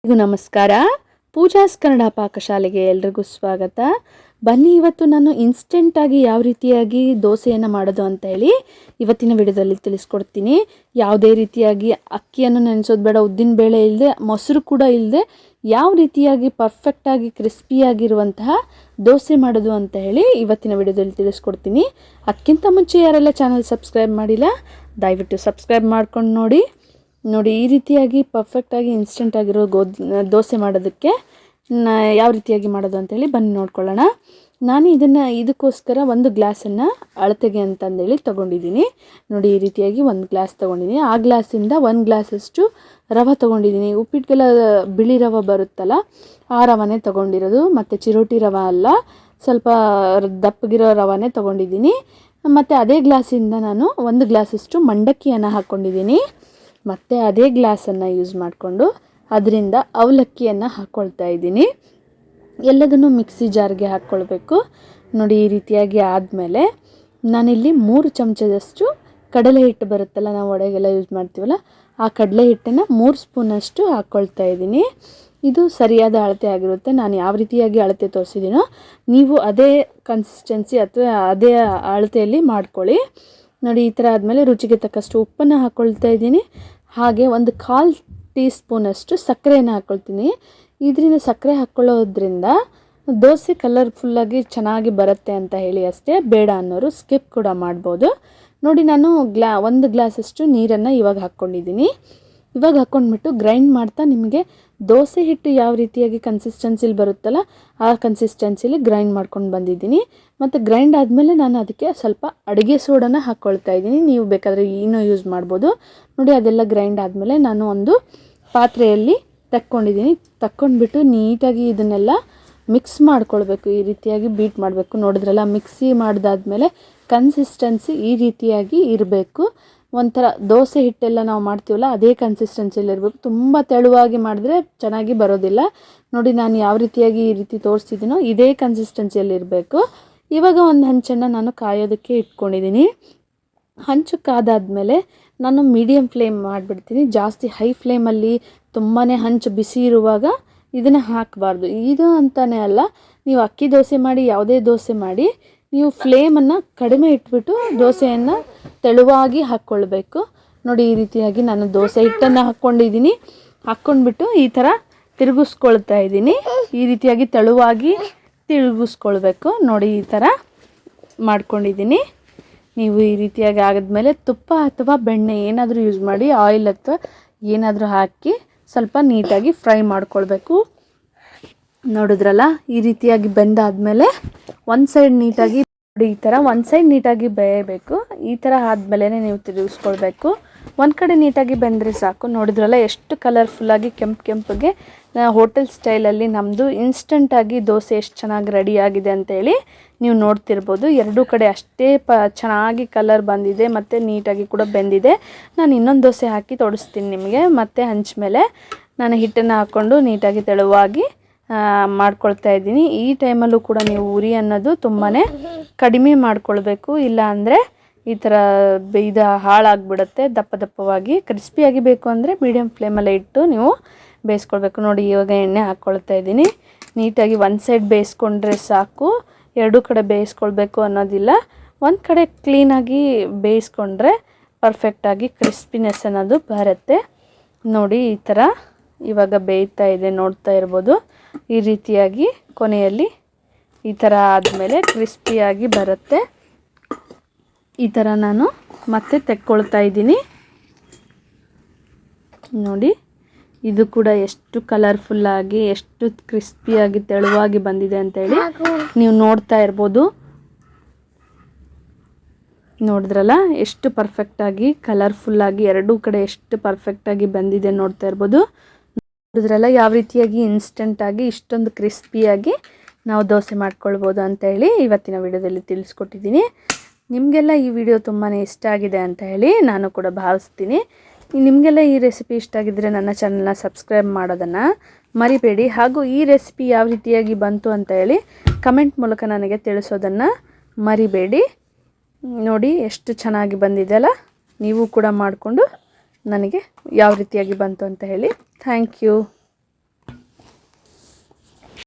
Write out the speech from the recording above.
ನಮಸ್ಕಾರ. ಪೂಜಾಸ್ ಕನ್ನಡ ಪಾಕಶಾಲೆಗೆ ಎಲ್ರಿಗೂ ಸ್ವಾಗತ. ಬನ್ನಿ, ಇವತ್ತು ನಾನು ಇನ್ಸ್ಟೆಂಟಾಗಿ ಯಾವ ರೀತಿಯಾಗಿ ದೋಸೆಯನ್ನು ಮಾಡೋದು ಅಂತ ಹೇಳಿ ಇವತ್ತಿನ ವಿಡಿಯೋದಲ್ಲಿ ತಿಳಿಸ್ಕೊಡ್ತೀನಿ. ಯಾವುದೇ ರೀತಿಯಾಗಿ ಅಕ್ಕಿಯನ್ನು ನೆನೆಸೋದು ಬೇಡ, ಉದ್ದಿನ ಬೇಳೆ ಇಲ್ಲದೆ, ಮೊಸರು ಕೂಡ ಇಲ್ಲದೆ ಯಾವ ರೀತಿಯಾಗಿ ಪರ್ಫೆಕ್ಟಾಗಿ ಕ್ರಿಸ್ಪಿಯಾಗಿರುವಂತಹ ದೋಸೆ ಮಾಡೋದು ಅಂತ ಹೇಳಿ ಇವತ್ತಿನ ವಿಡಿಯೋದಲ್ಲಿ ತಿಳಿಸ್ಕೊಡ್ತೀನಿ. ಅದಕ್ಕಿಂತ ಮುಂಚೆ ಯಾರೆಲ್ಲ ಚಾನಲ್ ಸಬ್ಸ್ಕ್ರೈಬ್ ಮಾಡಿಲ್ಲ ದಯವಿಟ್ಟು ಸಬ್ಸ್ಕ್ರೈಬ್ ಮಾಡ್ಕೊಂಡು ನೋಡಿ. ಈ ರೀತಿಯಾಗಿ ಪರ್ಫೆಕ್ಟಾಗಿ ಇನ್ಸ್ಟೆಂಟ್ ಆಗಿರೋ ದೋಸೆ ಮಾಡೋದಕ್ಕೆ ಯಾವ ರೀತಿಯಾಗಿ ಮಾಡೋದು ಅಂತೇಳಿ ಬನ್ನಿ ನೋಡ್ಕೊಳ್ಳೋಣ. ನಾನು ಇದಕ್ಕೋಸ್ಕರ ಒಂದು ಗ್ಲಾಸನ್ನು ಅಳತೆಗೆ ಅಂತಂದೇಳಿ ತೊಗೊಂಡಿದ್ದೀನಿ. ನೋಡಿ, ಈ ರೀತಿಯಾಗಿ ಒಂದು ಗ್ಲಾಸ್ ತೊಗೊಂಡಿದ್ದೀನಿ. ಆ ಗ್ಲಾಸಿಂದ ಒಂದು ಗ್ಲಾಸಷ್ಟು ರವೆ ತೊಗೊಂಡಿದ್ದೀನಿ. ಉಪ್ಪಿಟ್ಟಿಗೆಲ್ಲ ಬಿಳಿ ರವೆ ಬರುತ್ತಲ್ಲ, ಆ ರವೆನೇ ತೊಗೊಂಡಿರೋದು. ಮತ್ತು ಚಿರೋಟಿ ರವೆ ಅಲ್ಲ, ಸ್ವಲ್ಪ ದಪ್ಪಗಿರೋ ರವೆನೇ ತೊಗೊಂಡಿದ್ದೀನಿ. ಮತ್ತು ಅದೇ ಗ್ಲಾಸಿಂದ ನಾನು ಒಂದು ಗ್ಲಾಸಷ್ಟು ಮಂಡಕ್ಕಿಯನ್ನು ಹಾಕ್ಕೊಂಡಿದ್ದೀನಿ. ಮತ್ತು ಅದೇ ಗ್ಲಾಸನ್ನು ಯೂಸ್ ಮಾಡಿಕೊಂಡು ಅದರಿಂದ ಅವಲಕ್ಕಿಯನ್ನು ಹಾಕ್ಕೊಳ್ತಾ ಇದ್ದೀನಿ. ಎಲ್ಲದನ್ನು ಮಿಕ್ಸಿ ಜಾರ್ಗೆ ಹಾಕ್ಕೊಳ್ಬೇಕು. ನೋಡಿ, ಈ ರೀತಿಯಾಗಿ ಆದಮೇಲೆ ನಾನಿಲ್ಲಿ 3 ಚಮಚದಷ್ಟು ಕಡಲೆ ಹಿಟ್ಟು ಬರುತ್ತಲ್ಲ, ನಾವು ಒಡೆಗೆಲ್ಲ ಯೂಸ್ ಮಾಡ್ತೀವಲ್ಲ, ಆ ಕಡಲೆ ಹಿಟ್ಟನ್ನು 3 ಸ್ಪೂನಷ್ಟು ಹಾಕ್ಕೊಳ್ತಾ ಇದ್ದೀನಿ. ಇದು ಸರಿಯಾದ ಅಳತೆ ಆಗಿರುತ್ತೆ. ನಾನು ಯಾವ ರೀತಿಯಾಗಿ ಅಳತೆ ತೋರಿಸಿದ್ದೀನೋ ನೀವು ಅದೇ ಕನ್ಸಿಸ್ಟೆನ್ಸಿ ಅಥವಾ ಅದೇ ಅಳತೆಯಲ್ಲಿ ಮಾಡ್ಕೊಳ್ಳಿ. ನೋಡಿ, ಈ ಥರ ಆದಮೇಲೆ ರುಚಿಗೆ ತಕ್ಕಷ್ಟು ಉಪ್ಪನ್ನು ಹಾಕ್ಕೊಳ್ತಾ ಇದ್ದೀನಿ. ಹಾಗೆ ಒಂದು 1/4 ಟೀ ಸ್ಪೂನಷ್ಟು ಸಕ್ಕರೆಯನ್ನು ಹಾಕ್ಕೊಳ್ತೀನಿ. ಇದರಿಂದ ಸಕ್ಕರೆ ಹಾಕ್ಕೊಳ್ಳೋದ್ರಿಂದ ದೋಸೆ ಕಲರ್ಫುಲ್ಲಾಗಿ ಚೆನ್ನಾಗಿ ಬರುತ್ತೆ ಅಂತ ಹೇಳಿ ಅಷ್ಟೇ. ಬೇಡ ಅನ್ನೋರು ಸ್ಕಿಪ್ ಕೂಡ ಮಾಡ್ಬೋದು. ನೋಡಿ, ನಾನು ಒಂದು ಗ್ಲಾಸಷ್ಟು ನೀರನ್ನು ಇವಾಗ ಹಾಕ್ಕೊಂಡಿದ್ದೀನಿ. ಇವಾಗ ಹಾಕ್ಕೊಂಡ್ಬಿಟ್ಟು ಗ್ರೈಂಡ್ ಮಾಡ್ತಾ ನಿಮಗೆ ದೋಸೆ ಹಿಟ್ಟು ಯಾವ ರೀತಿಯಾಗಿ ಕನ್ಸಿಸ್ಟೆನ್ಸಿಲಿ ಬರುತ್ತಲ್ಲ, ಆ ಕನ್ಸಿಸ್ಟೆನ್ಸಿಲಿ ಗ್ರೈಂಡ್ ಮಾಡ್ಕೊಂಡು ಬಂದಿದ್ದೀನಿ. ಮತ್ತು ಗ್ರೈಂಡ್ ಆದಮೇಲೆ ನಾನು ಅದಕ್ಕೆ ಸ್ವಲ್ಪ ಅಡುಗೆ ಸೋಡಾನ ಹಾಕ್ಕೊಳ್ತಾ ಇದ್ದೀನಿ. ನೀವು ಬೇಕಾದರೆ ಏನೋ ಯೂಸ್ ಮಾಡ್ಬೋದು. ನೋಡಿ, ಅದೆಲ್ಲ ಗ್ರೈಂಡ್ ಆದಮೇಲೆ ನಾನು ಒಂದು ಪಾತ್ರೆಯಲ್ಲಿ ತಕ್ಕೊಂಡ್ಬಿಟ್ಟು ನೀಟಾಗಿ ಇದನ್ನೆಲ್ಲ ಮಿಕ್ಸ್ ಮಾಡ್ಕೊಳ್ಬೇಕು. ಈ ರೀತಿಯಾಗಿ ಬೀಟ್ ಮಾಡಬೇಕು. ನೋಡಿದ್ರಲ್ಲ, ಮಿಕ್ಸಿ ಮಾಡಿದಾದ್ಮೇಲೆ ಕನ್ಸಿಸ್ಟೆನ್ಸಿ ಈ ರೀತಿಯಾಗಿ ಇರಬೇಕು. ಒಂಥರ ದೋಸೆ ಹಿಟ್ಟೆಲ್ಲ ನಾವು ಮಾಡ್ತೀವಲ್ಲ, ಅದೇ ಕನ್ಸಿಸ್ಟೆನ್ಸಿಯಲ್ಲಿ ಇರಬೇಕು. ತುಂಬ ತೆಳುವಾಗಿ ಮಾಡಿದ್ರೆ ಚೆನ್ನಾಗಿ ಬರೋದಿಲ್ಲ. ನೋಡಿ, ನಾನು ಯಾವ ರೀತಿಯಾಗಿ ಈ ರೀತಿ ತೋರಿಸ್ತಿದ್ದೀನೋ ಇದೇ ಕನ್ಸಿಸ್ಟೆನ್ಸಿಯಲ್ಲಿ ಇರಬೇಕು. ಇವಾಗ ಒಂದು ಹಂಚನ್ನು ನಾನು ಕಾಯೋದಕ್ಕೆ ಇಟ್ಕೊಂಡಿದ್ದೀನಿ. ಹಂಚು ಕಾದಾದ್ಮೇಲೆ ನಾನು ಮೀಡಿಯಮ್ ಫ್ಲೇಮ್ ಮಾಡಿಬಿಡ್ತೀನಿ. ಜಾಸ್ತಿ ಹೈ ಫ್ಲೇಮಲ್ಲಿ ತುಂಬಾ ಹಂಚು ಬಿಸಿ ಇರುವಾಗ ಇದನ್ನು ಹಾಕಬಾರ್ದು. ಇದು ಅಂತಲೇ ಅಲ್ಲ, ನೀವು ಅಕ್ಕಿ ದೋಸೆ ಮಾಡಿ, ಯಾವುದೇ ದೋಸೆ ಮಾಡಿ, ನೀವು ಫ್ಲೇಮನ್ನು ಕಡಿಮೆ ಇಟ್ಬಿಟ್ಟು ದೋಸೆಯನ್ನು ತೆಳುವಾಗಿ ಹಾಕ್ಕೊಳ್ಬೇಕು. ನೋಡಿ, ಈ ರೀತಿಯಾಗಿ ನಾನು ದೋಸೆ ಹಿಟ್ಟನ್ನು ಹಾಕ್ಕೊಂಡ್ಬಿಟ್ಟು ಈ ಥರ ತಿರುಗಿಸ್ಕೊಳ್ತಾ ಇದ್ದೀನಿ. ಈ ರೀತಿಯಾಗಿ ತೆಳುವಾಗಿ ತಿರುಗಿಸ್ಕೊಳ್ಬೇಕು. ನೋಡಿ, ಈ ಥರ ಮಾಡ್ಕೊಂಡಿದ್ದೀನಿ. ನೀವು ಈ ರೀತಿಯಾಗಿ ಆಗಿದ್ಮೇಲೆ ತುಪ್ಪ ಅಥವಾ ಬೆಣ್ಣೆ ಏನಾದರೂ ಯೂಸ್ ಮಾಡಿ, ಆಯಿಲ್ ಅಥವಾ ಏನಾದರೂ ಹಾಕಿ ಸ್ವಲ್ಪ ನೀಟಾಗಿ ಫ್ರೈ ಮಾಡ್ಕೊಳ್ಬೇಕು. ನೋಡಿದ್ರಲ್ಲ, ಈ ರೀತಿಯಾಗಿ ಬೆಂದಾದಮೇಲೆ ಒಂದು ಸೈಡ್ ನೀಟಾಗಿ ನೋಡಿ, ಈ ಥರ ಒಂದು ಸೈಡ್ ನೀಟಾಗಿ ಬೇಯಬೇಕು. ಈ ಥರ ಆದಮೇಲೆ ನೀವು ತಿರುಗಿಸ್ಕೊಳ್ಬೇಕು. ಒಂದು ಕಡೆ ನೀಟಾಗಿ ಬೆಂದರೆ ಸಾಕು. ನೋಡಿದ್ರಲ್ಲ, ಎಷ್ಟು ಕಲರ್ಫುಲ್ಲಾಗಿ ಕೆಂಪಿಗೆ ಹೋಟೆಲ್ ಸ್ಟೈಲಲ್ಲಿ ನಮ್ಮದು ಇನ್ಸ್ಟಂಟಾಗಿ ದೋಸೆ ಎಷ್ಟು ಚೆನ್ನಾಗಿ ರೆಡಿಯಾಗಿದೆ ಅಂತೇಳಿ ನೀವು ನೋಡ್ತಿರ್ಬೋದು. ಎರಡೂ ಕಡೆ ಅಷ್ಟೇ ಚೆನ್ನಾಗಿ ಕಲರ್ ಬಂದಿದೆ ಮತ್ತು ನೀಟಾಗಿ ಕೂಡ ಬೆಂದಿದೆ. ನಾನು ಇನ್ನೊಂದು ದೋಸೆ ಹಾಕಿ ತೋರಿಸ್ತೀನಿ ನಿಮಗೆ. ಮತ್ತು ಹಂಚ ಮೇಲೆ ನಾನು ಹಿಟ್ಟನ್ನು ಹಾಕ್ಕೊಂಡು ನೀಟಾಗಿ ತೆಳುವಾಗಿ ಮಾಡ್ಕೊಳ್ತಾ ಇದ್ದೀನಿ. ಈ ಟೈಮಲ್ಲೂ ಕೂಡ ನೀವು ಉರಿ ಅನ್ನೋದು ತುಂಬಾ ಕಡಿಮೆ ಮಾಡ್ಕೊಳ್ಬೇಕು. ಇಲ್ಲ ಅಂದರೆ ಈ ಥರ ಇದು ಹಾಳಾಗಿಬಿಡುತ್ತೆ. ದಪ್ಪವಾಗಿ ಕ್ರಿಸ್ಪಿಯಾಗಿ ಬೇಕು ಅಂದರೆ ಮೀಡಿಯಮ್ ಫ್ಲೇಮಲ್ಲೇ ಇಟ್ಟು ನೀವು ಬೇಯಿಸ್ಕೊಳ್ಬೇಕು. ನೋಡಿ, ಇವಾಗ ಎಣ್ಣೆ ಹಾಕ್ಕೊಳ್ತಾ ಇದ್ದೀನಿ. ನೀಟಾಗಿ ಒಂದು ಸೈಡ್ ಬೇಯಿಸ್ಕೊಂಡ್ರೆ ಸಾಕು, ಎರಡೂ ಕಡೆ ಬೇಯಿಸ್ಕೊಳ್ಬೇಕು ಅನ್ನೋದಿಲ್ಲ. ಒಂದು ಕಡೆ ಕ್ಲೀನಾಗಿ ಬೇಯಿಸ್ಕೊಂಡ್ರೆ ಪರ್ಫೆಕ್ಟಾಗಿ ಕ್ರಿಸ್ಪಿನೆಸ್ ಅನ್ನೋದು ಬರುತ್ತೆ. ನೋಡಿ, ಈ ಥರ ಇವಾಗ ಬೇಯ್ತಾ ಇದೆ, ನೋಡ್ತಾ ಇರ್ಬೋದು. ಈ ರೀತಿಯಾಗಿ ಕೊನೆಯಲ್ಲಿ ಈ ಥರ ಆದಮೇಲೆ ಕ್ರಿಸ್ಪಿಯಾಗಿ ಬರುತ್ತೆ. ಈ ಥರ ನಾನು ಮತ್ತೆ ತೆಕ್ಕೊಳ್ತಾ ಇದ್ದೀನಿ. ನೋಡಿ, ಇದು ಕೂಡ ಎಷ್ಟು ಕಲರ್ಫುಲ್ಲಾಗಿ, ಎಷ್ಟು ಕ್ರಿಸ್ಪಿಯಾಗಿ ತೆಳುವಾಗಿ ಬಂದಿದೆ ಅಂತೇಳಿ ನೀವು ನೋಡ್ತಾ ಇರ್ಬೋದು. ನೋಡಿದ್ರಲ್ಲ, ಎಷ್ಟು ಪರ್ಫೆಕ್ಟಾಗಿ ಕಲರ್ಫುಲ್ಲಾಗಿ ಎರಡೂ ಕಡೆ ಎಷ್ಟು ಪರ್ಫೆಕ್ಟಾಗಿ ಬಂದಿದೆ ನೋಡ್ತಾ ಇರ್ಬೋದು. ನೋಡಿದ್ರಲ್ಲ, ಯಾವ ರೀತಿಯಾಗಿ ಇನ್ಸ್ಟೆಂಟಾಗಿ ಇಷ್ಟೊಂದು ಕ್ರಿಸ್ಪಿಯಾಗಿ ನಾವು ದೋಸೆ ಮಾಡ್ಕೊಳ್ಬೋದು ಅಂತೇಳಿ ಇವತ್ತಿನ ವಿಡಿಯೋದಲ್ಲಿ ತಿಳಿಸ್ಕೊಟ್ಟಿದ್ದೀನಿ. ನಿಮಗೆಲ್ಲ ಈ ವಿಡಿಯೋ ತುಂಬಾ ಇಷ್ಟ ಆಗಿದೆ ಅಂತ ಹೇಳಿ ನಾನು ಕೂಡ ಭಾವಿಸ್ತೀನಿ. ನಿಮಗೆಲ್ಲ ಈ ರೆಸಿಪಿ ಇಷ್ಟ ಆಗಿದ್ದರೆ ನನ್ನ ಚಾನಲ್ನ ಸಬ್ಸ್ಕ್ರೈಬ್ ಮಾಡೋದನ್ನು ಮರಿಬೇಡಿ. ಹಾಗೂ ಈ ರೆಸಿಪಿ ಯಾವ ರೀತಿಯಾಗಿ ಬಂತು ಅಂತ ಹೇಳಿ ಕಮೆಂಟ್ ಮೂಲಕ ನನಗೆ ತಿಳಿಸೋದನ್ನು ಮರಿಬೇಡಿ. ನೋಡಿ, ಎಷ್ಟು ಚೆನ್ನಾಗಿ ಬಂದಿದೆ ಅಲ್ಲ. ನೀವು ಕೂಡ ಮಾಡಿಕೊಂಡು ನನಗೆ ಯಾವ ರೀತಿಯಾಗಿ ಬಂತು ಅಂತ ಹೇಳಿ. Thank you.